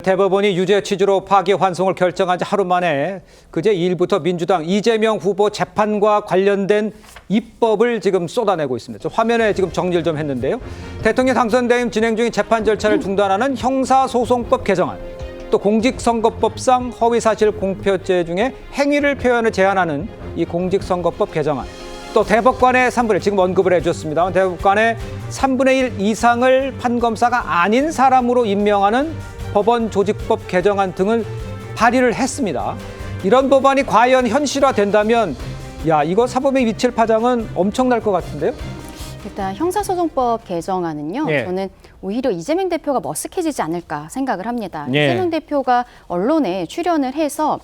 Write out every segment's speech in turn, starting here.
대법원이 유죄 취지로 파기환송을 결정한 지 하루 만에 그제 2일부터 민주당 이재명 후보 재판과 관련된 입법을 지금 쏟아내고 있습니다. 화면에 지금 정리를 좀 했는데요. 대통령 당선대행 진행 중인 재판 절차를 중단하는 형사소송법 개정안, 또 공직선거법상 허위사실 공표죄 중에 행위를 표현을 제한하는 이 공직선거법 개정안, 또 대법관의 3분의 1, 지금 언급을 해주셨습니다. 대법관의 3분의 1 이상을 판검사가 아닌 사람으로 임명하는 법원 조직법 개정안 등을 발의를 했습니다. 이런 법안이 과연 현실화된다면 이거 사법에 미칠 파장은 엄청날 것 같은데요? 일단 형사소송법 개정안은요. 저는 오히려 이재명 대표가 머쓱해지지 않을까 생각을 합니다. 이재명 대표가 언론에 출연을 해서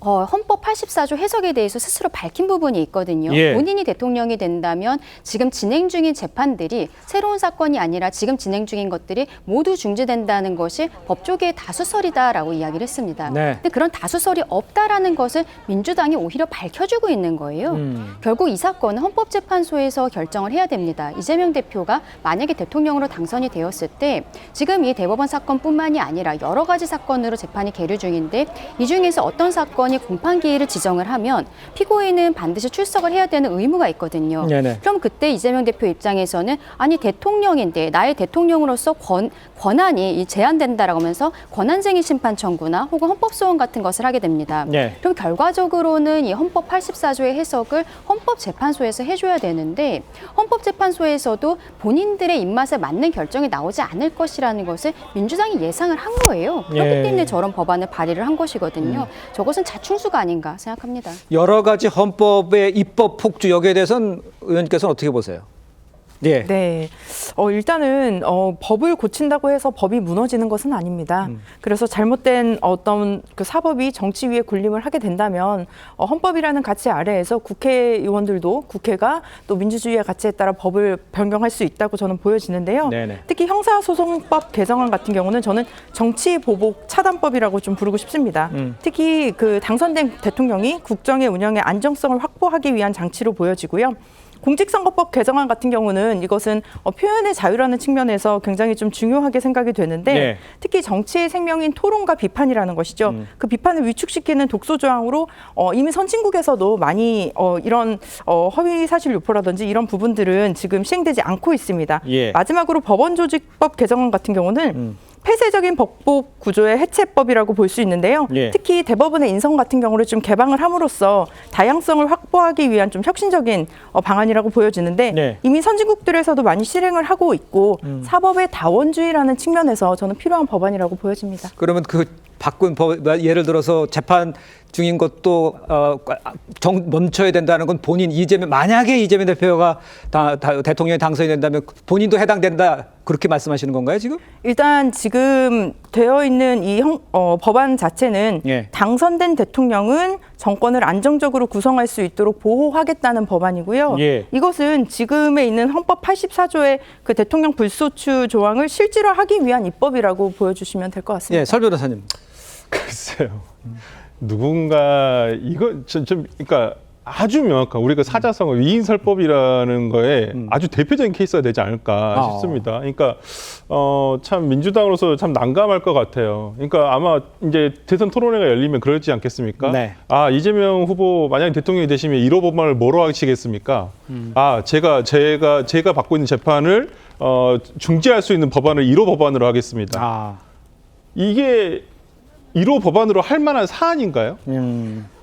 헌법 84조 해석에 대해서 스스로 밝힌 부분이 있거든요. 본인이 대통령이 된다면 지금 진행 중인 재판들이 새로운 사건이 아니라 지금 진행 중인 것들이 모두 중지된다는 것이 법조계의 다수설이다라고 이야기를 했습니다. 근데 그런 다수설이 없다라는 것을 민주당이 오히려 밝혀주고 있는 거예요. 결국 이 사건은 헌법재판소에서 결정을 해야 됩니다. 이재명 대표가 만약에 대통령으로 당선이 되었을 때 지금 이 대법원 사건뿐만이 아니라 여러 가지 사건으로 재판이 계류 중인데 이 중에서 어떤 사건이 공판기일을 지정을 하면 피고인은 반드시 출석을 해야 되는 의무가 있거든요. 그럼 그때 이재명 대표 입장에서는 아니 대통령인데 나의 대통령으로서 권한이 제한된다라고 하면서 권한쟁의 심판 청구나 혹은 헌법소원 같은 것을 하게 됩니다. 그럼 결과적으로는 이 헌법 84조의 해석을 헌법재판소에서 해줘야 되는데 헌법재판소에서도 본인들의 입맛에 맞는 결정이 나오지 않을 것이라는 것을 민주당이 예상을 한 거예요. 그렇기 때문에 저런 법안을 발의를 한 것이거든요. 저것은 자충수가 아닌가 생각합니다. 여러 가지 헌법의 입법 폭주 여기에 대해서는 의원님께서는 어떻게 보세요? 일단은 법을 고친다고 해서 법이 무너지는 것은 아닙니다. 그래서 잘못된 어떤 그 사법이 정치 위에 군림을 하게 된다면 헌법이라는 가치 아래에서 국회의원들도 국회가 또 민주주의의 가치에 따라 법을 변경할 수 있다고 저는 보여지는데요. 특히 형사소송법 개정안 같은 경우는 저는 정치보복 차단법이라고 좀 부르고 싶습니다. 특히 그 당선된 대통령이 국정의 운영의 안정성을 확보하기 위한 장치로 보여지고요. 공직선거법 개정안 같은 경우는 이것은 표현의 자유라는 측면에서 굉장히 좀 중요하게 생각이 되는데 특히 정치의 생명인 토론과 비판이라는 것이죠. 그 비판을 위축시키는 독소조항으로 이미 선진국에서도 많이 이런 허위 사실 유포라든지 이런 부분들은 지금 시행되지 않고 있습니다. 마지막으로 법원조직법 개정안 같은 경우는 폐쇄적인 법복 구조의 해체법이라고 볼 수 있는데요. 특히 대법원의 인선 같은 경우를 좀 개방을 함으로써 다양성을 확보하기 위한 좀 혁신적인 방안이라고 보여지는데 이미 선진국들에서도 많이 실행을 하고 있고 사법의 다원주의라는 측면에서 저는 필요한 법안이라고 보여집니다. 그러면 그 바꾼 법, 예를 들어서 재판 중인 것도 멈춰야 된다는 건 만약에 이재명 대표가 대통령에 당선이 된다면 본인도 해당된다, 그렇게 말씀하시는 건가요, 지금? 일단 지금 되어 있는 이 법안 자체는 당선된 대통령은 정권을 안정적으로 구성할 수 있도록 보호하겠다는 법안이고요. 이것은 지금에 있는 헌법 84조의 그 대통령 불소추 조항을 실질화하기 위한 입법이라고 보여주시면 될 것 같습니다. 설 변호사님. 글쎄요. 누군가 그러니까 아주 명확한 우리가 사자성어 위인설법이라는 거에 아주 대표적인 케이스가 되지 않을까 싶습니다. 그러니까 참 민주당으로서 참 난감할 것 같아요. 그러니까 아마 이제 대선 토론회가 열리면 그러지 않겠습니까? 이재명 후보 만약에 대통령이 되시면 1호 법안을 뭐로 하시겠습니까? 제가 받고 있는 재판을 중지할 수 있는 법안을 1호 법안으로 하겠습니다. 이게 1호 법안으로 할 만한 사안인가요?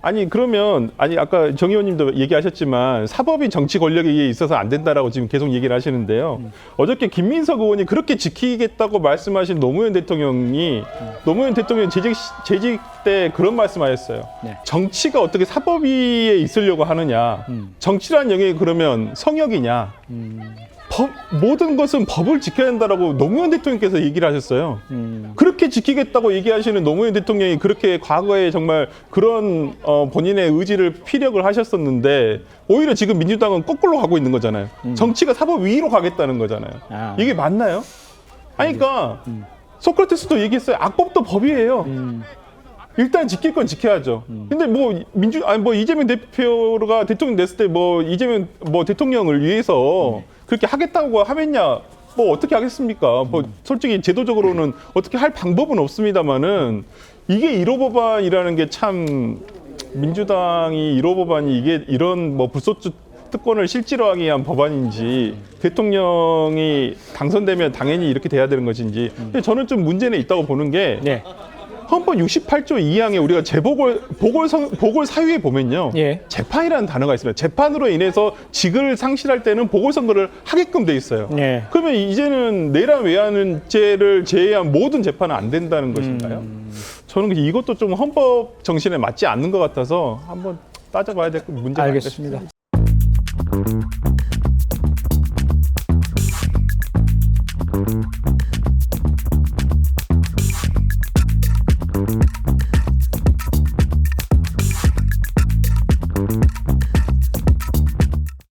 아니 그러면 아까 정 의원님도 얘기하셨지만 사법이 정치 권력에 있어서 안 된다라고 지금 계속 얘기를 하시는데요. 어저께 김민석 의원이 그렇게 지키겠다고 말씀하신 노무현 대통령이 노무현 대통령 재직 때 그런 말씀하셨어요. 정치가 어떻게 사법 위에 있으려고 하느냐? 정치란 영역이 그러면 성역이냐? 모든 것은 법을 지켜야 한다라고 노무현 대통령께서 얘기를 하셨어요. 그렇게 지키겠다고 얘기하시는 노무현 대통령이 그렇게 과거에 정말 그런 본인의 의지를 피력을 하셨었는데 오히려 지금 민주당은 거꾸로 가고 있는 거잖아요. 정치가 사법 위로 가겠다는 거잖아요. 이게 맞나요? 그러니까 소크라테스도 얘기했어요. 악법도 법이에요. 일단 지킬 건 지켜야죠. 근데 이재명 대표가 대통령 됐을 때 이재명 대통령을 위해서 그렇게 하겠다고 하면야 뭐 어떻게 하겠습니까? 뭐 솔직히 제도적으로는 어떻게 할 방법은 없습니다만은 이게 1호 법안이라는 게 참 민주당이 1호 법안이 이게 이런 뭐 불소추 특권을 실질화하기 위한 법안인지 대통령이 당선되면 당연히 이렇게 돼야 되는 것인지 근데 저는 좀 문제는 있다고 보는 게 예. 헌법 68조 2항에 우리가 보궐 사유에 보면요. 예. 재판이라는 단어가 있습니다. 재판으로 인해서 직을 상실할 때는 보궐선거를 하게끔 돼 있어요. 예. 그러면 이제는 내란 외환죄를 제외한 모든 재판은 안 된다는 것인가요? 저는 이것도 좀 헌법 정신에 맞지 않는 것 같아서 한번 따져봐야 될 문제가 아닐까 싶습니다. 알겠습니다.